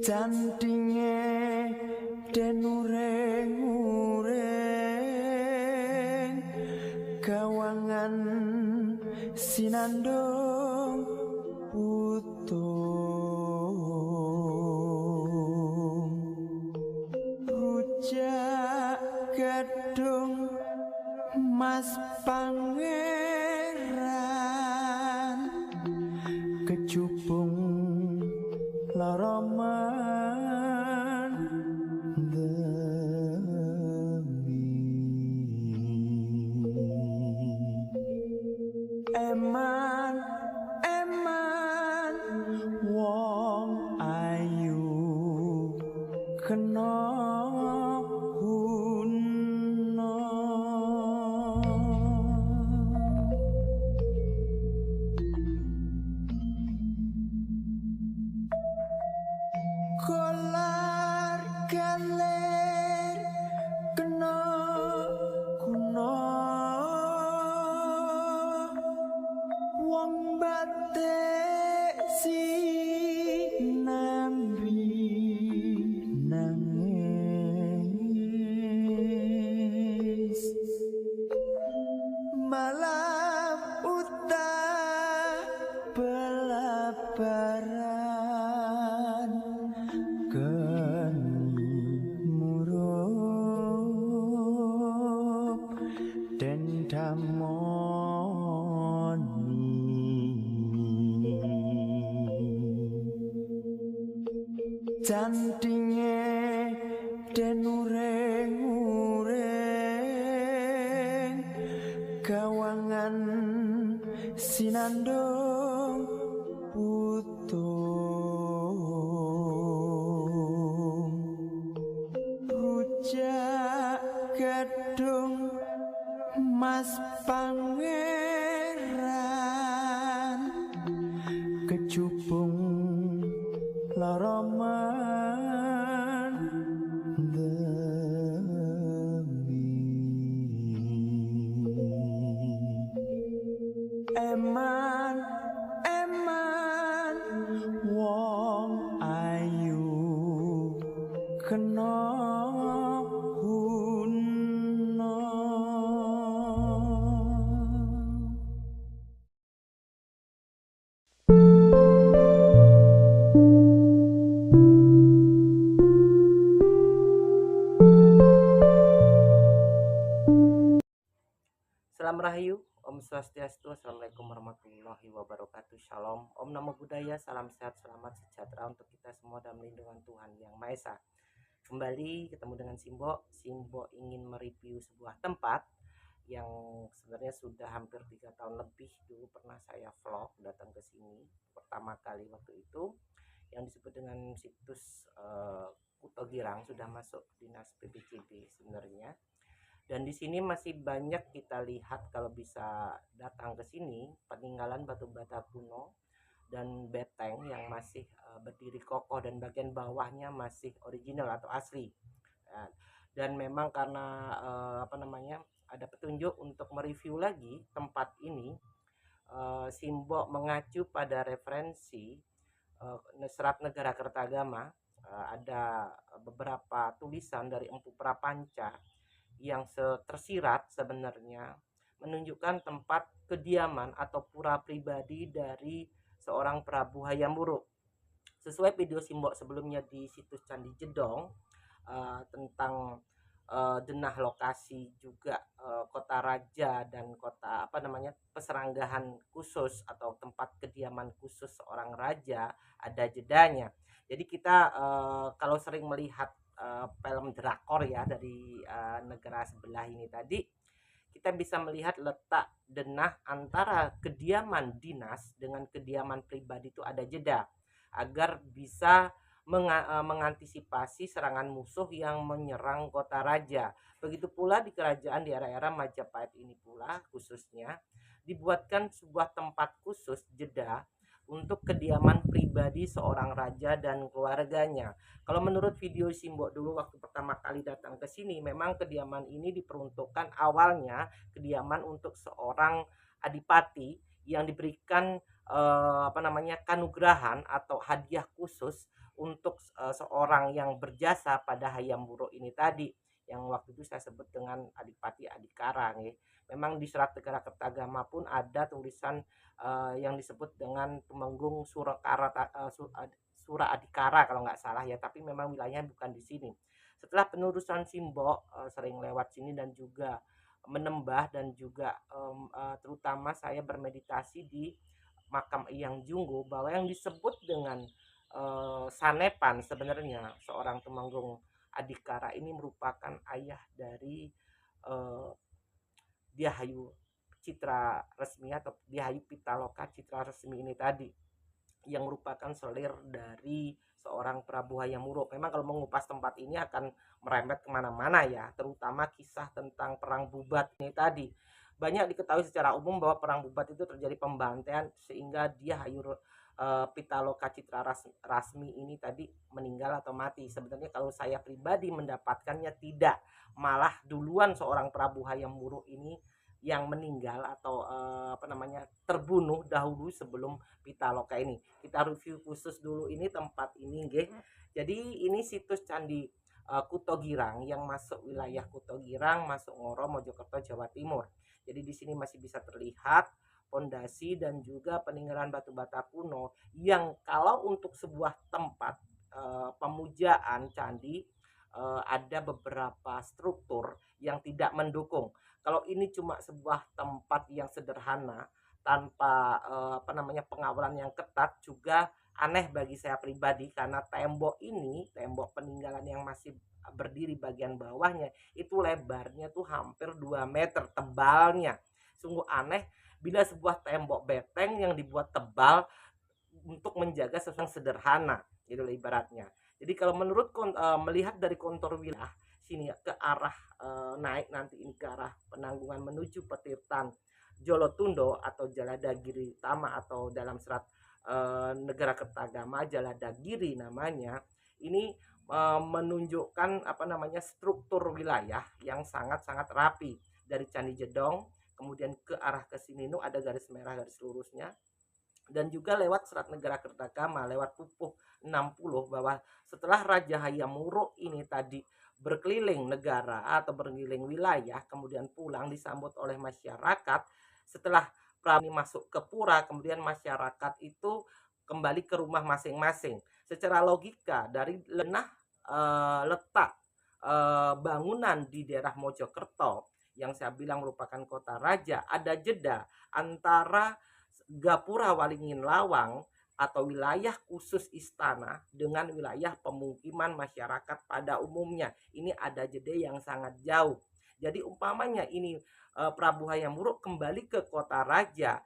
Cantinge denureng-ureng kawangan sinandong putung rujak gadung Mas Pangeran kecubung loroman eman wong ayu kena guna kolar galer kena guna wong batik sinambi nangis malam utah belabaran murup dendamoni cantinge denureng-ureng kawangan sinandong putung rujak gadung Mas Pangeran kecubung loroman eman wong ayu kena guna Salam Rahayu, Om Swastiastu, Assalamualaikum warahmatullahi wabarakatuh. Shalom, Om Namo Buddhaya, salam sehat, selamat, sejahtera untuk kita semua dalam lindungan Tuhan Yang Maha Esa. Kembali ketemu dengan Simbo. Simbo ingin mereview sebuah tempat yang sebenarnya sudah hampir 3 tahun lebih dulu pernah saya vlog datang ke sini pertama kali waktu itu, yang disebut dengan situs Kuto Girang, sudah masuk dinas PPCB sebenarnya. Dan di sini masih banyak kita lihat kalau bisa datang ke sini peninggalan batu bata kuno dan beteng yang masih berdiri kokoh dan bagian bawahnya masih original atau asli. Dan memang karena ada petunjuk untuk mereview lagi tempat ini, Simbo mengacu pada referensi Serat Negara Kertagama. Ada beberapa tulisan dari Empu Prapanca yang tersirat sebenarnya menunjukkan tempat kediaman atau pura pribadi dari seorang Prabu Hayam Wuruk. Sesuai video Simbo sebelumnya di situs Candi Jedong tentang denah lokasi juga kota raja dan kota peseranggahan khusus atau tempat kediaman khusus seorang raja ada jedanya. Jadi kita kalau sering melihat film drakor ya dari negara sebelah ini tadi, kita bisa melihat letak denah antara kediaman dinas dengan kediaman pribadi itu ada jeda agar bisa mengantisipasi serangan musuh yang menyerang kota raja. Begitu pula di kerajaan di era-era Majapahit ini pula khususnya dibuatkan sebuah tempat khusus jeda untuk kediaman pribadi seorang raja dan keluarganya. Kalau menurut video Simbok dulu waktu pertama kali datang ke sini, memang kediaman ini diperuntukkan awalnya kediaman untuk seorang adipati yang diberikan kanugrahan atau hadiah khusus untuk seorang yang berjasa pada Hayam Wuruk ini tadi, yang waktu itu saya sebut dengan Adipati Adikara nih. Memang di Serat Negara Kertagama pun ada tulisan yang disebut dengan Tumenggung Sura Adikara kalau nggak salah ya, tapi memang wilayahnya bukan di sini. Setelah penerusan Simbok sering lewat sini dan juga menembah dan juga terutama saya bermeditasi di makam Eyang Junggo, bahwa yang disebut dengan Sanepan sebenarnya seorang Tumenggung Adikara ini merupakan ayah dari eh, Diahayu Citra Resmi atau Diahayu Pitaloka Citra Resmi ini tadi, yang merupakan selir dari seorang Prabu Hayam Wuruk. Memang kalau mengupas tempat ini akan merembet kemana-mana ya, terutama kisah tentang perang Bubat ini tadi. Banyak diketahui secara umum bahwa perang Bubat itu terjadi pembantaian sehingga dia Hayu Pitaloka Citra Rasmi ini tadi meninggal atau mati. Sebenarnya kalau saya pribadi mendapatkannya tidak, malah duluan seorang Prabu Hayam Wuruk ini yang meninggal atau terbunuh dahulu sebelum Pitaloka ini. Kita review khusus dulu ini tempat ini nggih. Jadi ini situs Candi Kuto Girang yang masuk wilayah Kuto Girang, masuk Ngoro, Mojokerto, Jawa Timur. Jadi di sini masih bisa terlihat pondasi dan juga peninggalan batu bata kuno yang kalau untuk sebuah tempat pemujaan candi ada beberapa struktur yang tidak mendukung. Kalau ini cuma sebuah tempat yang sederhana tanpa pengawalan yang ketat juga aneh bagi saya pribadi, karena tembok ini, tembok peninggalan yang masih berdiri bagian bawahnya itu lebarnya tuh hampir 2 meter tebalnya. Sungguh aneh bila sebuah tembok beteng yang dibuat tebal untuk menjaga sesuatu yang sederhana gitu loh ibaratnya. Jadi kalau menurut melihat dari kontur wilayah sini ke arah naik nanti ini ke arah Penanggungan menuju Petirtan Jolotundo atau Jaladagiri Tama, atau dalam serat Negara Kertagama Jaladagiri namanya, ini menunjukkan struktur wilayah yang sangat-sangat rapi dari Candi Jedong kemudian ke arah ke sini ada garis merah garis lurusnya, dan juga lewat Serat Negara Kertagama lewat Pupuh 60 bahwa setelah Raja Hayam Wuruk ini tadi berkeliling negara atau berkeliling wilayah kemudian pulang disambut oleh masyarakat, setelah Prani masuk ke pura kemudian masyarakat itu kembali ke rumah masing-masing. Secara logika dari letak bangunan di daerah Mojokerto yang saya bilang merupakan kota raja, ada jeda antara Gapura Walingin Lawang atau wilayah khusus istana dengan wilayah pemukiman masyarakat pada umumnya. Ini ada jeda yang sangat jauh. Jadi umpamanya ini Prabu Hayam Wuruk kembali ke kota raja,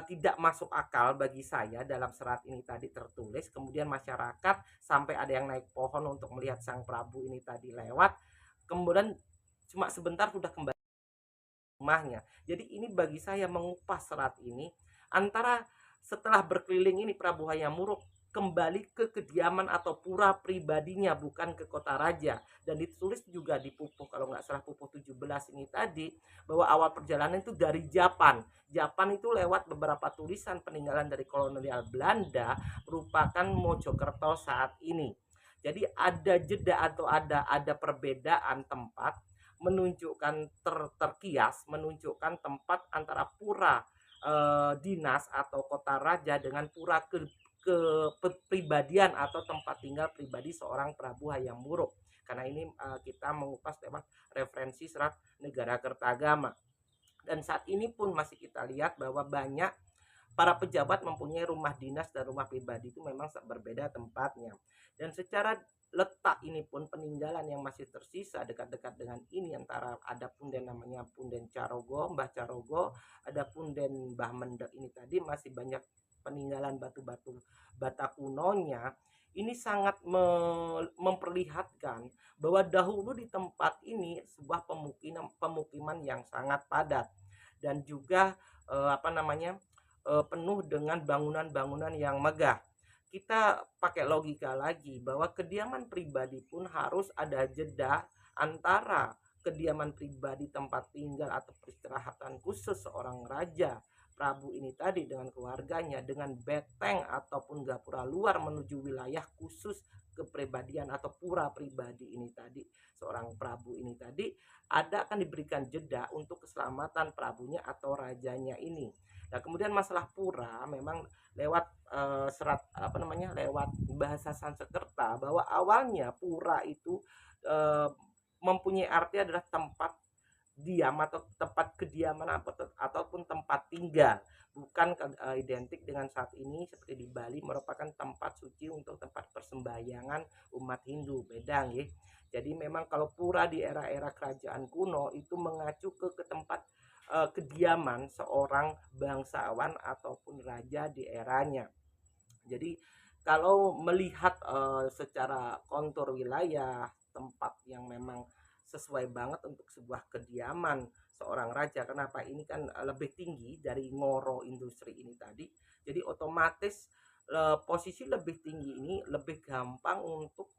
tidak masuk akal bagi saya dalam serat ini tadi tertulis. Kemudian masyarakat sampai ada yang naik pohon untuk melihat sang Prabu ini tadi lewat, kemudian cuma sebentar sudah kembali rumahnya. Jadi ini bagi saya mengupas serat ini antara setelah berkeliling ini Prabu Hayam Wuruk kembali ke kediaman atau pura pribadinya bukan ke kota raja, dan ditulis juga di Pupuh kalau nggak salah Pupuh 17 ini tadi bahwa awal perjalanan itu dari Japan itu lewat beberapa tulisan peninggalan dari kolonial Belanda merupakan Mojokerto saat ini. Jadi ada jeda atau ada perbedaan tempat menunjukkan terkias menunjukkan tempat antara pura dinas atau kota raja dengan pura kepribadian atau tempat tinggal pribadi seorang Prabu Hayam Wuruk. Karena ini kita mengupas lewat referensi Serat Negara Kertagama. Dan saat ini pun masih kita lihat bahwa banyak para pejabat mempunyai rumah dinas dan rumah pribadi itu memang berbeda tempatnya. Dan secara letak ini pun peninggalan yang masih tersisa dekat-dekat dengan ini, antara ada punden namanya Punden Carogo, Mbah Carogo, ada punden Mbah Mendek ini tadi masih banyak peninggalan batu-batu bata kunonya. Ini sangat memperlihatkan bahwa dahulu di tempat ini sebuah pemukiman yang sangat padat dan juga penuh dengan bangunan-bangunan yang megah. Kita pakai logika lagi bahwa kediaman pribadi pun harus ada jeda antara kediaman pribadi tempat tinggal atau peristirahatan khusus seorang raja Prabu ini tadi dengan keluarganya, dengan beteng ataupun gapura luar menuju wilayah khusus kepribadian atau pura pribadi ini tadi, seorang Prabu ini tadi, ada akan diberikan jeda untuk keselamatan Prabunya atau rajanya ini. Nah, kemudian masalah pura memang lewat lewat bahasa Sanskerta bahwa awalnya pura itu mempunyai arti adalah tempat diam atau tempat kediaman ataupun tempat tinggal, bukan identik dengan saat ini seperti di Bali merupakan tempat suci untuk tempat persembahyangan umat Hindu, beda nggih. Jadi memang kalau pura di era-era kerajaan kuno itu mengacu ke tempat kediaman seorang bangsawan ataupun raja di eranya. Jadi kalau melihat secara kontur wilayah tempat yang memang sesuai banget untuk sebuah kediaman seorang raja. Kenapa? Ini kan lebih tinggi dari Ngoro Industri ini tadi. Jadi otomatis posisi lebih tinggi ini lebih gampang untuk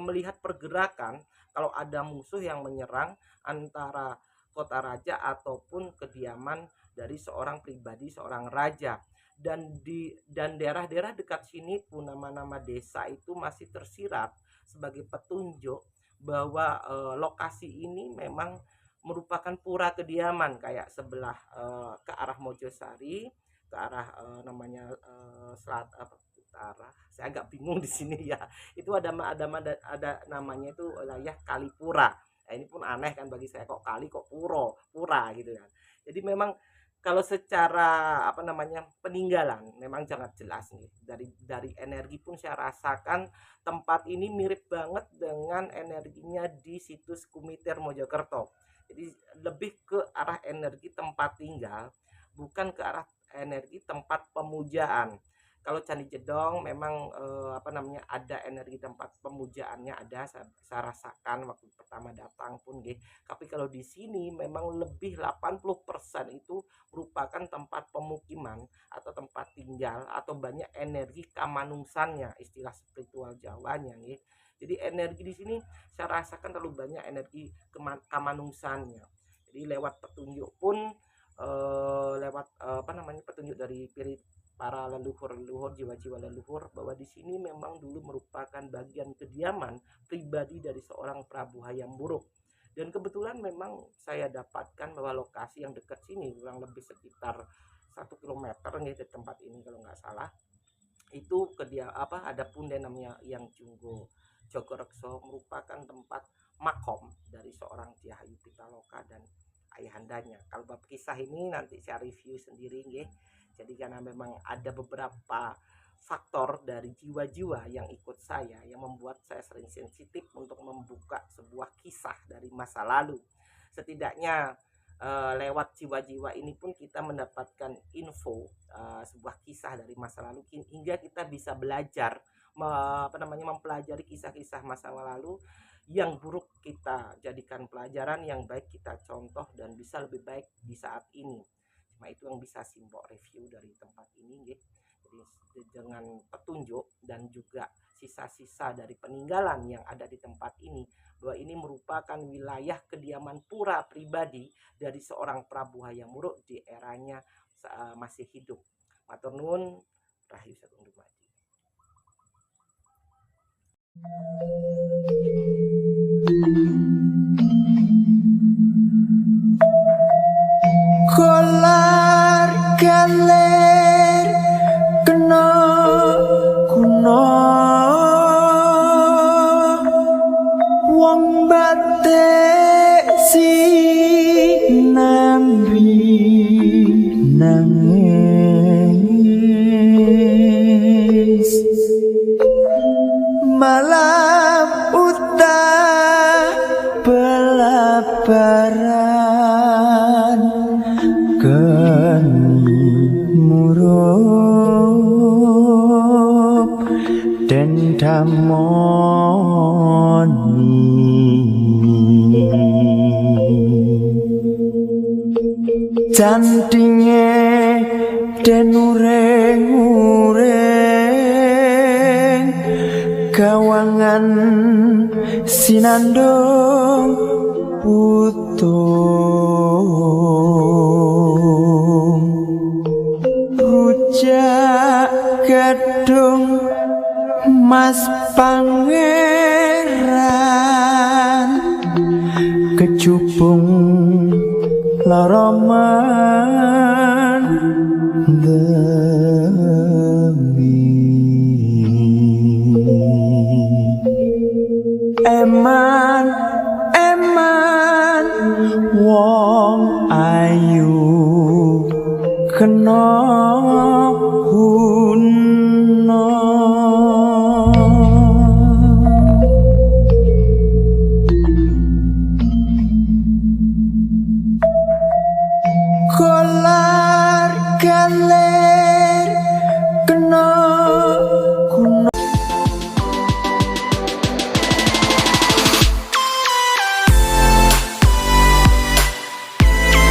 melihat pergerakan kalau ada musuh yang menyerang antara kota raja ataupun kediaman dari seorang pribadi, seorang raja. Dan daerah-daerah dekat sini pun nama-nama desa itu masih tersirat sebagai petunjuk bahwa lokasi ini memang merupakan pura kediaman, kayak sebelah ke arah Mojosari, ke arah utara. Saya agak bingung di sini ya. Itu ada namanya itu wilayah Kalipura. Nah, ini pun aneh kan bagi saya, kok kali kok pura gitu kan. Jadi memang kalau secara peninggalan memang sangat jelas nih, dari energi pun saya rasakan tempat ini mirip banget dengan energinya di situs Kumiter Mojokerto. Jadi lebih ke arah energi tempat tinggal, bukan ke arah energi tempat pemujaan. Kalau Candi Jedong memang ada energi tempat pemujaannya, ada saya rasakan waktu pertama datang pun gitu. Tapi kalau di sini memang lebih 80% itu merupakan tempat pemukiman atau tempat tinggal atau banyak energi kamanungsannya, istilah spiritual Jawanya gitu. Jadi energi di sini saya rasakan terlalu banyak energi kamanungsannya. Jadi lewat petunjuk pun petunjuk dari para leluhur jiwa-jiwa leluhur bahwa di sini memang dulu merupakan bagian kediaman pribadi dari seorang Prabu Hayam Wuruk. Dan kebetulan memang saya dapatkan bahwa lokasi yang dekat sini kurang lebih sekitar 1 kilometer nih dari tempat ini kalau nggak salah, itu ada punden namanya Yang Junggo Jogorekso, merupakan tempat makom dari seorang Tyahayu Pitaloka dan ayahandanya. Kalau bab kisah ini nanti saya review sendiri nggih. Jadi karena memang ada beberapa faktor dari jiwa-jiwa yang ikut saya yang membuat saya sering sensitif untuk membuka sebuah kisah dari masa lalu. Setidaknya lewat jiwa-jiwa ini pun kita mendapatkan info sebuah kisah dari masa lalu hingga kita bisa belajar mempelajari kisah-kisah masa lalu yang buruk kita jadikan pelajaran, yang baik kita contoh dan bisa lebih baik di saat ini. Cuma itu yang bisa Simbok review dari tempat ini gitu. Jadi dengan petunjuk dan juga sisa-sisa dari peninggalan yang ada di tempat ini, bahwa ini merupakan wilayah kediaman pura pribadi dari seorang Prabu Hayam Wuruk di eranya masih hidup. Matur nuwun, Rahayu Sagung Dumadi. Kolar galer kena kuno wong batik sinambi nangis malam uta pelaparan geni murup dan damoni Cantinge den ureng-ureng kawangan sinandong putung rujak gedung mas pange